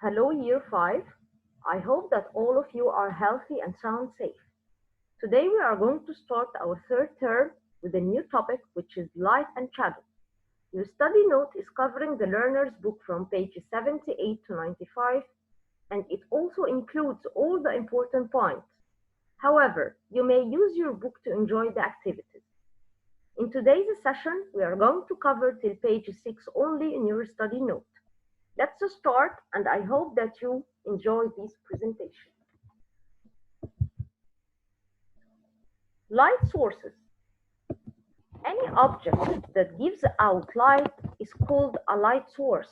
Hello, Year 5. I hope that all of you are healthy and sound safe. Today we are going to start our third term with a new topic, which is light and shadow. Your study note is covering the learner's book from pages 78 to 95, and it also includes all the important points. However, you may use your book to enjoy the activities. In today's session, we are going to cover till page 6 only in your study note. Let's start, and I hope that you enjoy this presentation. Light sources. Any object that gives out light is called a light source.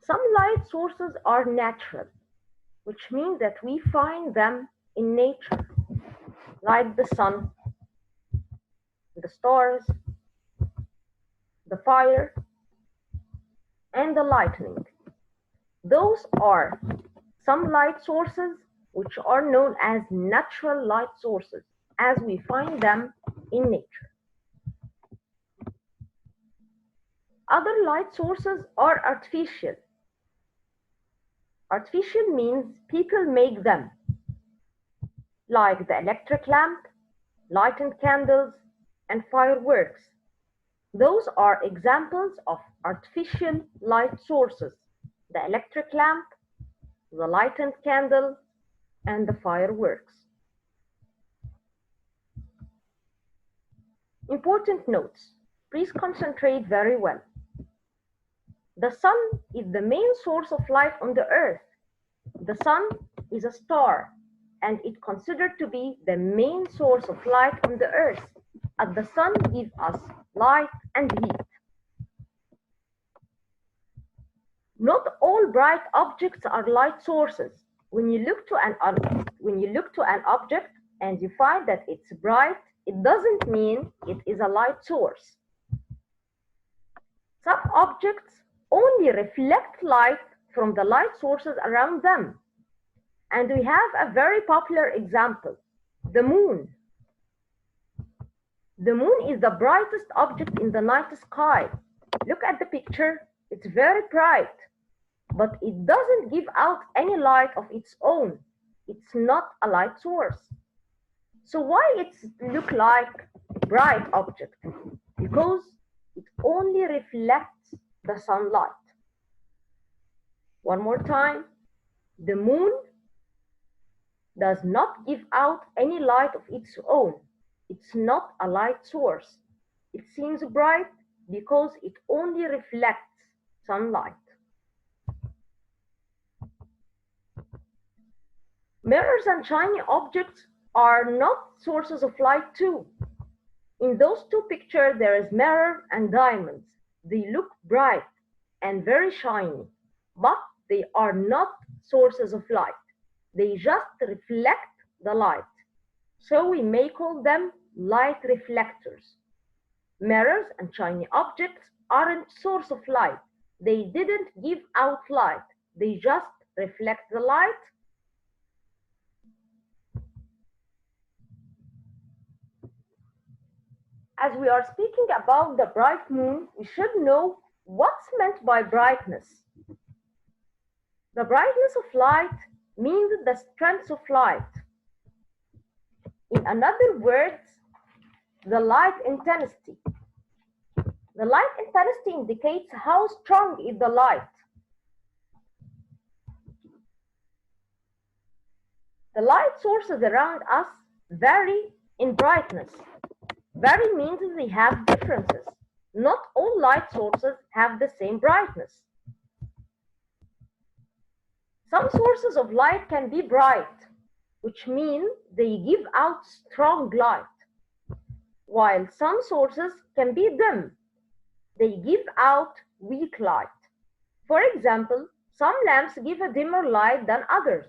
Some light sources are natural, which means that we find them in nature, like the sun, the stars, the fire, and the lightning. Those are some light sources which are known as natural light sources, as we find them in nature. Other light sources are artificial. Artificial means people make them, like the electric lamp, lighted candles, and fireworks. Those are examples of artificial light sources: the electric lamp, the lighted candle, and the fireworks. Important notes. Please concentrate very well. The sun is the main source of light on the earth. The sun is a star, and it's considered to be the main source of light on the earth, as the sun gives us light and heat. Not all bright objects are light sources. When you look to an object and you find that it's bright, it doesn't mean it is a light source. Some objects only reflect light from the light sources around them. And we have a very popular example, the moon. The moon is the brightest object in the night sky. Look at the picture, it's very bright, but it doesn't give out any light of its own. It's not a light source. So why it look like a bright object? Because it only reflects the sunlight. One more time, the moon does not give out any light of its own. It's not a light source. It seems bright because it only reflects sunlight. Mirrors and shiny objects are not sources of light too. In those two pictures, there is mirror and diamonds. They look bright and very shiny, but they are not sources of light. They just reflect the light. So we may call them light reflectors. Mirrors and shiny objects aren't source of light. They didn't give out light. They just reflect the light. As we are speaking about the bright moon, we should know what's meant by brightness. The brightness of light means the strength of light. In other words, the light intensity. The light intensity indicates how strong is the light. The light sources around us vary in brightness. Vary means they have differences. Not all light sources have the same brightness. Some sources of light can be bright, which means they give out strong light, while some sources can be dim. They give out weak light. For example, some lamps give a dimmer light than others.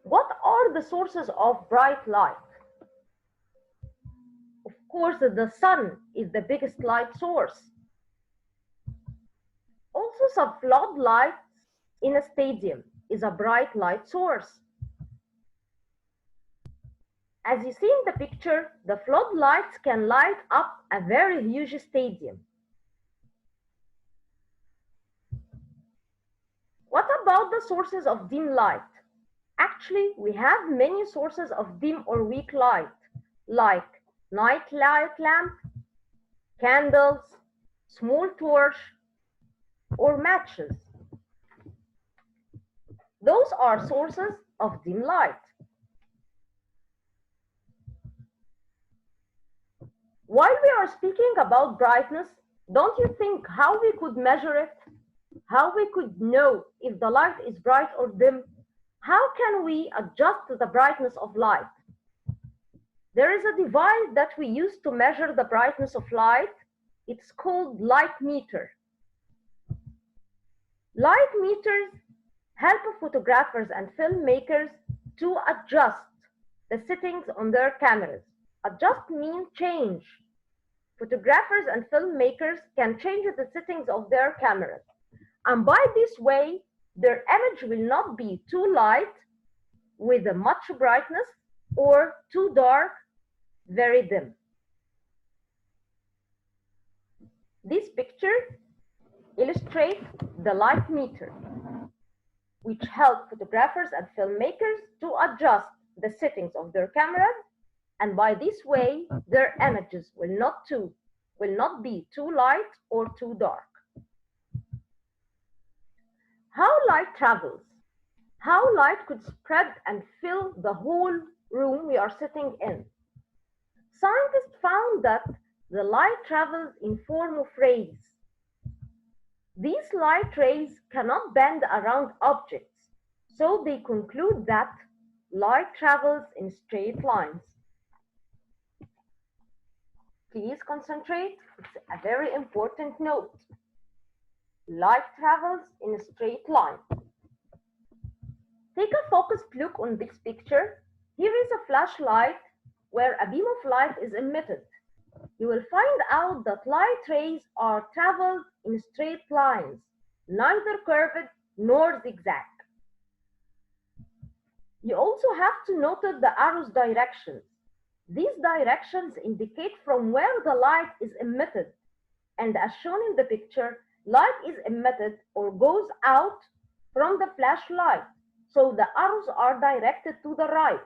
What are the sources of bright light? Of course, the sun is the biggest light source. Also, some floodlights in a stadium is a bright light source. As you see in the picture, the floodlights can light up a very huge stadium. What about the sources of dim light? Actually, we have many sources of dim or weak light, like night light lamp, candles, small torch, or matches. Those are sources of dim light. While we are speaking about brightness, don't you think how we could measure it? How we could know if the light is bright or dim? How can we adjust the brightness of light? There is a device that we use to measure the brightness of light. It's called light meter. Light meters help photographers and filmmakers to adjust the settings on their cameras. Adjust means change. Photographers and filmmakers can change the settings of their cameras. And by this way, their image will not be too light with a much brightness or too dark, very dim. This picture illustrates the light meter, which help photographers and filmmakers to adjust the settings of their cameras, and by this way, their images will not be too light or too dark. How light travels. How light could spread and fill the whole room we are sitting in. Scientists found that the light travels in form of rays. These light rays cannot bend around objects, so they conclude that light travels in straight lines. Please concentrate, it's a very important note. Light travels in a straight line. Take a focused look on this picture. Here is a flashlight where a beam of light is emitted. You will find out that light rays are traveled in straight lines, neither curved nor zigzag. You also have to note the arrow's directions. These directions indicate from where the light is emitted, and as shown in the picture, light is emitted or goes out from the flashlight, so the arrows are directed to the right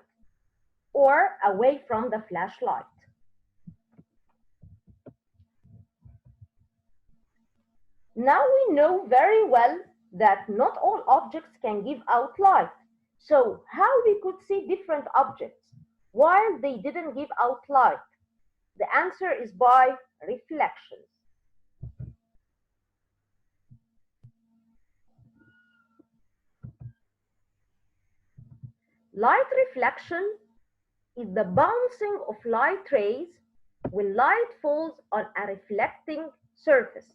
or away from the flashlight. Now we know very well that not all objects can give out light. So how we could see different objects while they didn't give out light? The answer is by reflections. Light reflection is the bouncing of light rays when light falls on a reflecting surface.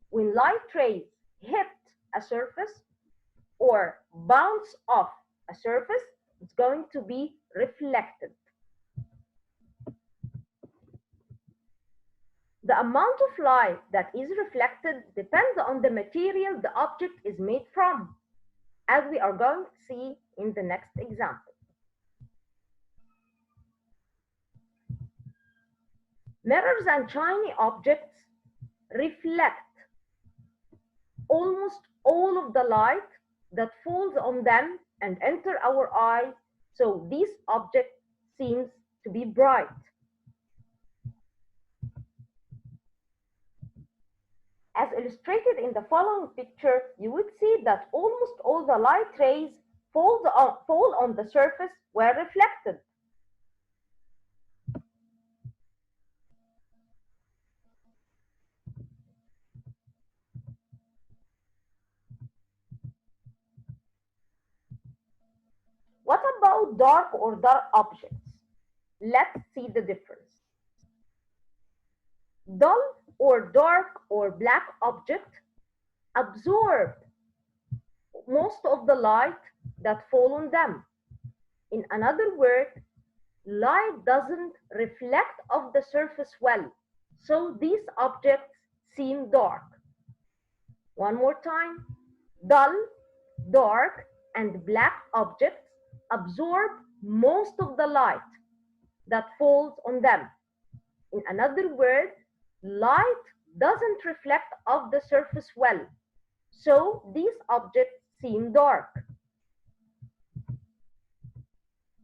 When light rays hit a surface or bounce off a surface, it's going to be reflected. The amount of light that is reflected depends on the material the object is made from, as we are going to see in the next example. Mirrors and shiny objects reflect almost all of the light that falls on them and enter our eye, so this object seems to be bright. As illustrated in the following picture, you would see that almost all the light rays fall on the surface were reflected. What about dark or dark objects? Let's see the difference. Dull or dark or black object absorb most of the light that fall on them. In another word, light doesn't reflect off the surface well, so these objects seem dark. One more time, dull, dark, and black objects absorb most of the light that falls on them. In another word, light doesn't reflect off the surface well, so these objects seem dark.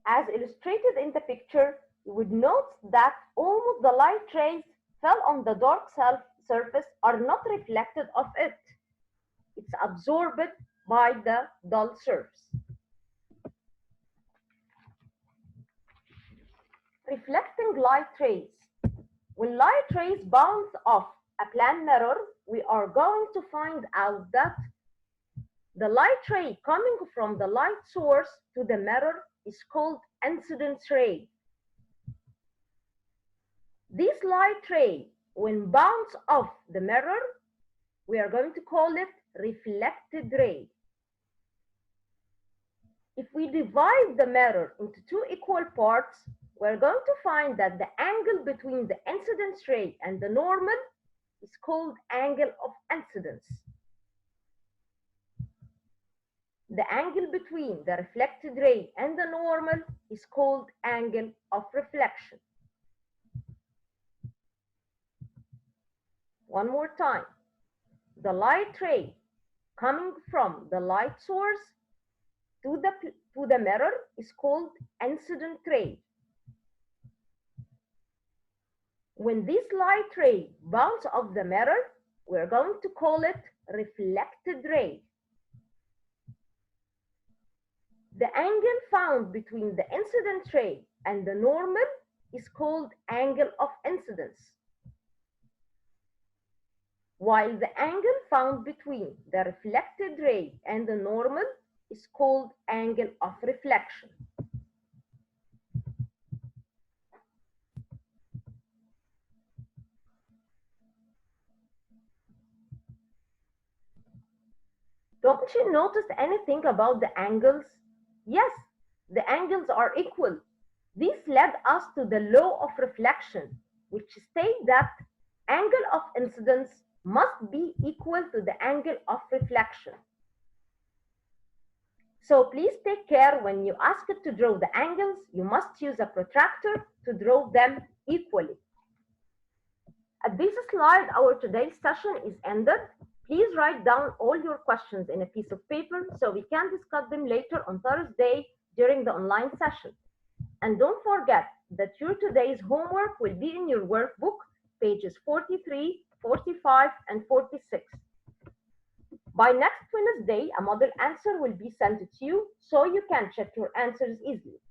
As illustrated in the picture, you would note that almost the light rays fell on the dark surface are not reflected off it. It's absorbed by the dull surface. Reflecting light rays. When light rays bounce off a plane mirror, we are going to find out that the light ray coming from the light source to the mirror is called incidence ray. This light ray, when bounce off the mirror, we are going to call it reflected ray. If we divide the mirror into two equal parts, we're going to find that the angle between the incidence ray and the normal is called angle of incidence. The angle between the reflected ray and the normal is called angle of reflection. One more time. The light ray coming from the light source to the mirror is called incident ray. When this light ray bounces off the mirror, we're going to call it reflected ray. The angle found between the incident ray and the normal is called angle of incidence, while the angle found between the reflected ray and the normal is called angle of reflection. Don't you notice anything about the angles? Yes, the angles are equal. This led us to the law of reflection, which states that angle of incidence must be equal to the angle of reflection. So please take care when you ask it to draw the angles, you must use a protractor to draw them equally. At this slide, our today's session is ended. Please write down all your questions in a piece of paper so we can discuss them later on Thursday during the online session. And don't forget that your today's homework will be in your workbook, pages 43, 45, and 46. By next Wednesday, a model answer will be sent to you so you can check your answers easily.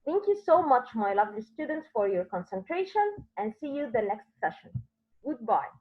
Thank you so much, my lovely students, for your concentration, and see you the next session. Goodbye.